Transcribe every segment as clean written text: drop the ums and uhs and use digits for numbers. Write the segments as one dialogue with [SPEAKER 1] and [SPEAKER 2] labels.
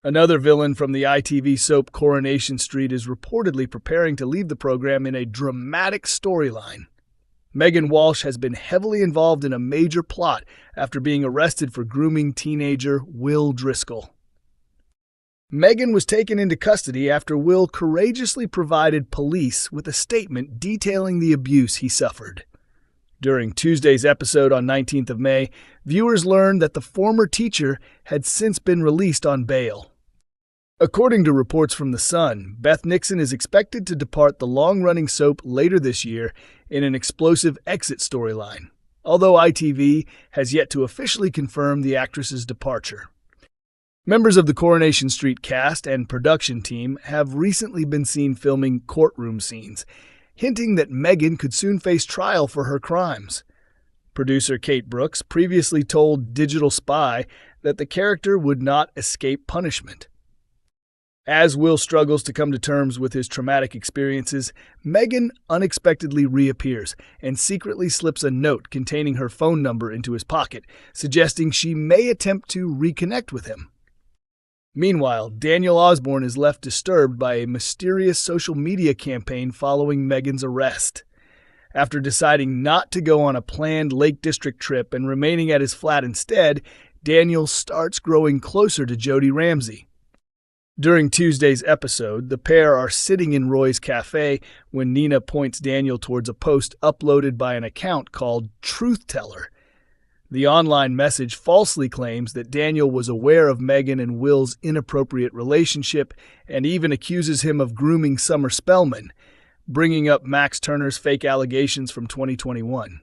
[SPEAKER 1] Another villain from the ITV soap Coronation Street is reportedly preparing to leave the program in a dramatic storyline. Megan Walsh has been heavily involved in a major plot after being arrested for grooming teenager Will Driscoll. Megan was taken into custody after Will courageously provided police with a statement detailing the abuse he suffered. During Tuesday's episode on 19th of May, viewers learned that the former teacher had since been released on bail. According to reports from The Sun, Beth Nixon is expected to depart the long-running soap later this year in an explosive exit storyline, although ITV has yet to officially confirm the actress's departure. Members of the Coronation Street cast and production team have recently been seen filming courtroom scenes, hinting that Megan could soon face trial for her crimes. Producer Kate Brooks previously told Digital Spy that the character would not escape punishment. As Will struggles to come to terms with his traumatic experiences, Megan unexpectedly reappears and secretly slips a note containing her phone number into his pocket, suggesting she may attempt to reconnect with him. Meanwhile, Daniel Osbourne is left disturbed by a mysterious social media campaign following Megan's arrest. After deciding not to go on a planned Lake District trip and remaining at his flat instead, Daniel starts growing closer to Jodie Ramsay. During Tuesday's episode, the pair are sitting in Roy's cafe when Nina points Daniel towards a post uploaded by an account called Truth Teller. The online message falsely claims that Daniel was aware of Megan and Will's inappropriate relationship and even accuses him of grooming Summer Spellman, bringing up Max Turner's fake allegations from 2021.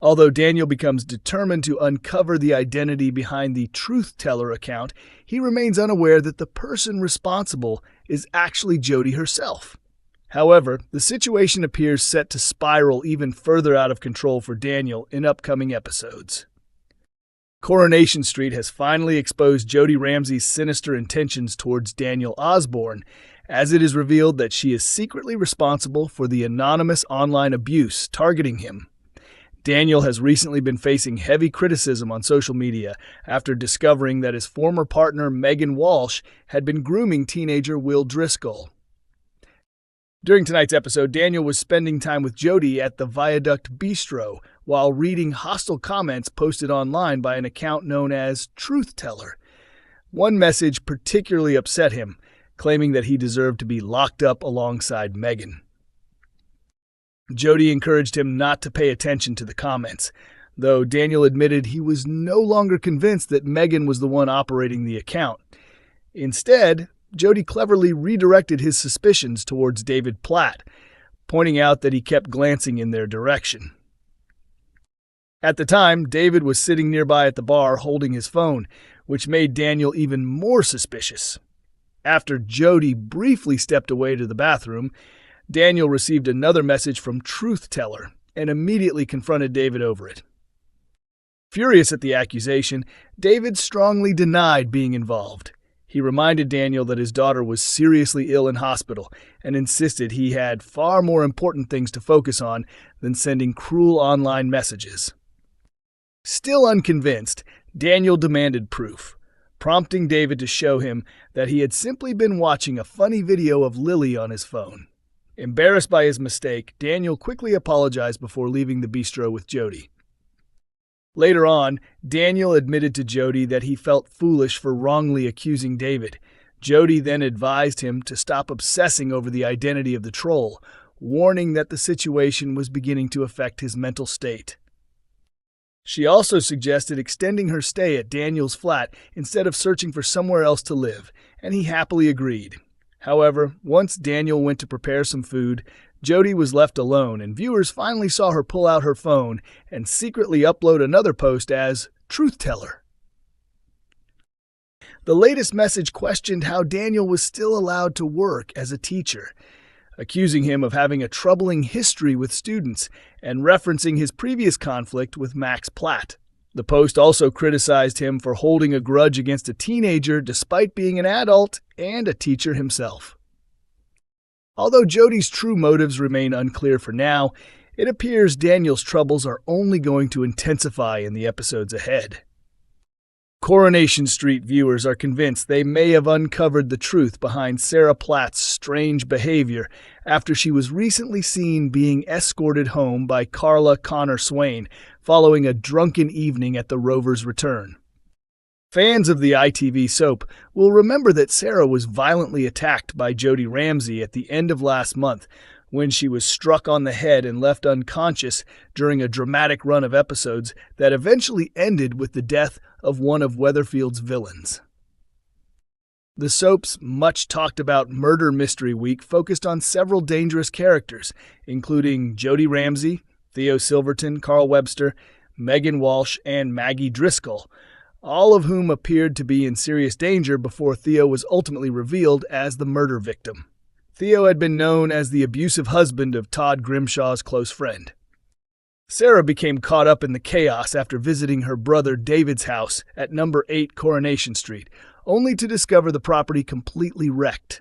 [SPEAKER 1] Although Daniel becomes determined to uncover the identity behind the Truth Teller account, he remains unaware that the person responsible is actually Jodie herself. However, the situation appears set to spiral even further out of control for Daniel in upcoming episodes. Coronation Street has finally exposed Jodie Ramsay's sinister intentions towards Daniel Osbourne, as it is revealed that she is secretly responsible for the anonymous online abuse targeting him. Daniel has recently been facing heavy criticism on social media after discovering that his former partner Megan Walsh had been grooming teenager Will Driscoll. During tonight's episode, Daniel was spending time with Jodie at the Viaduct Bistro while reading hostile comments posted online by an account known as Truth Teller. One message particularly upset him, claiming that he deserved to be locked up alongside Megan. Jodie encouraged him not to pay attention to the comments, though Daniel admitted he was no longer convinced that Megan was the one operating the account. Instead, Jodie cleverly redirected his suspicions towards David Platt, pointing out that he kept glancing in their direction. At the time, David was sitting nearby at the bar holding his phone, which made Daniel even more suspicious. After Jodie briefly stepped away to the bathroom, Daniel received another message from Truth Teller and immediately confronted David over it. Furious at the accusation, David strongly denied being involved. He reminded Daniel that his daughter was seriously ill in hospital and insisted he had far more important things to focus on than sending cruel online messages. Still unconvinced, Daniel demanded proof, prompting David to show him that he had simply been watching a funny video of Lily on his phone. Embarrassed by his mistake, Daniel quickly apologized before leaving the bistro with Jodie. Later on, Daniel admitted to Jodie that he felt foolish for wrongly accusing David. Jodie then advised him to stop obsessing over the identity of the troll, warning that the situation was beginning to affect his mental state. She also suggested extending her stay at Daniel's flat instead of searching for somewhere else to live, and he happily agreed. However, once Daniel went to prepare some food, Jodie was left alone, and viewers finally saw her pull out her phone and secretly upload another post as Truth Teller. The latest message questioned how Daniel was still allowed to work as a teacher, accusing him of having a troubling history with students and referencing his previous conflict with Max Platt. The post also criticized him for holding a grudge against a teenager despite being an adult and a teacher himself. Although Jodie's true motives remain unclear for now, it appears Daniel's troubles are only going to intensify in the episodes ahead. Coronation Street viewers are convinced they may have uncovered the truth behind Sarah Platt's strange behavior after she was recently seen being escorted home by Carla Connor Swain following a drunken evening at the Rover's return. Fans of the ITV soap will remember that Sarah was violently attacked by Jodie Ramsay at the end of last month when she was struck on the head and left unconscious during a dramatic run of episodes that eventually ended with the death of one of Weatherfield's villains. The soap's much-talked-about Murder Mystery Week focused on several dangerous characters, including Jodie Ramsay, Theo Silverton, Carl Webster, Megan Walsh, and Maggie Driscoll, all of whom appeared to be in serious danger before Theo was ultimately revealed as the murder victim. Theo had been known as the abusive husband of Todd Grimshaw's close friend. Sarah became caught up in the chaos after visiting her brother David's house at number 8 Coronation Street, only to discover the property completely wrecked.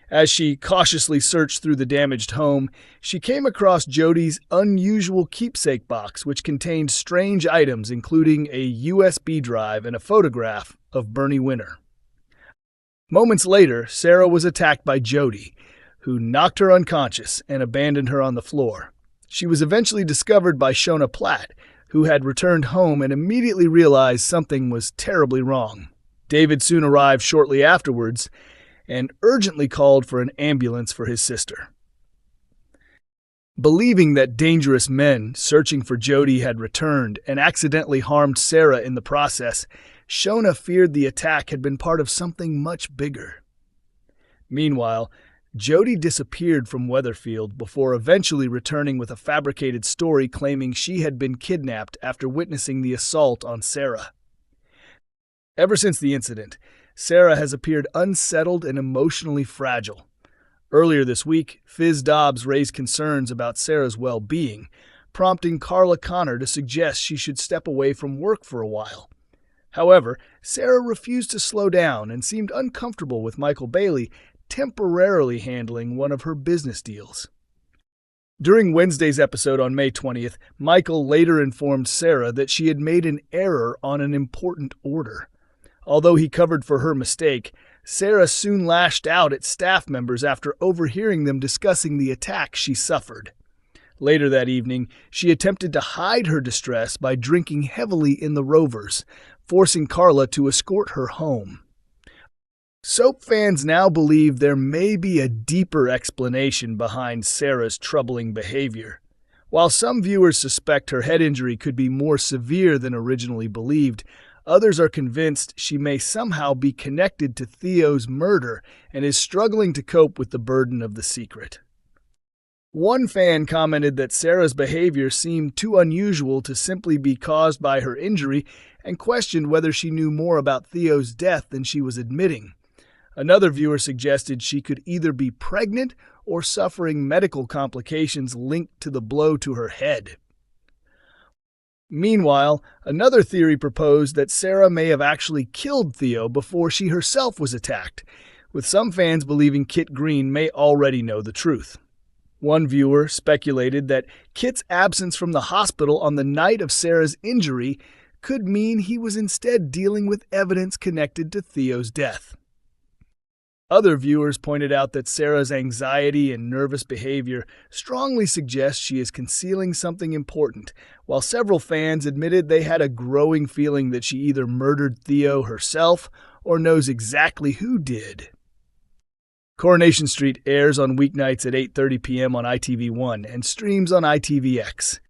[SPEAKER 1] As she cautiously searched through the damaged home, she came across Jodie's unusual keepsake box, which contained strange items including a USB drive and a photograph of Bernie Winter. Moments later, Sarah was attacked by Jodie, who knocked her unconscious and abandoned her on the floor. She was eventually discovered by Shona Platt, who had returned home and immediately realized something was terribly wrong. David soon arrived shortly afterwards and urgently called for an ambulance for his sister. Believing that dangerous men searching for Jodie had returned and accidentally harmed Sarah in the process, Shona feared the attack had been part of something much bigger. Meanwhile, Jodie disappeared from Weatherfield before eventually returning with a fabricated story claiming she had been kidnapped after witnessing the assault on Sarah. Ever since the incident, Sarah has appeared unsettled and emotionally fragile. Earlier this week, Fizz Dobbs raised concerns about Sarah's well-being, prompting Carla Connor to suggest she should step away from work for a while. However, Sarah refused to slow down and seemed uncomfortable with Michael Bailey temporarily handling one of her business deals. During Wednesday's episode on May 20th, Michael later informed Sarah that she had made an error on an important order. Although he covered for her mistake, Sarah soon lashed out at staff members after overhearing them discussing the attack she suffered. Later that evening, she attempted to hide her distress by drinking heavily in the Rovers, forcing Carla to escort her home. Soap fans now believe there may be a deeper explanation behind Sarah's troubling behavior. While some viewers suspect her head injury could be more severe than originally believed, others are convinced she may somehow be connected to Theo's murder and is struggling to cope with the burden of the secret. One fan commented that Sarah's behavior seemed too unusual to simply be caused by her injury and questioned whether she knew more about Theo's death than she was admitting. Another viewer suggested she could either be pregnant or suffering medical complications linked to the blow to her head. Meanwhile, another theory proposed that Sarah may have actually killed Theo before she herself was attacked, with some fans believing Kit Green may already know the truth. One viewer speculated that Kit's absence from the hospital on the night of Sarah's injury could mean he was instead dealing with evidence connected to Theo's death. Other viewers pointed out that Sarah's anxiety and nervous behavior strongly suggest she is concealing something important, while several fans admitted they had a growing feeling that she either murdered Theo herself or knows exactly who did. Coronation Street airs on weeknights at 8:30 p.m. on ITV1 and streams on ITVX.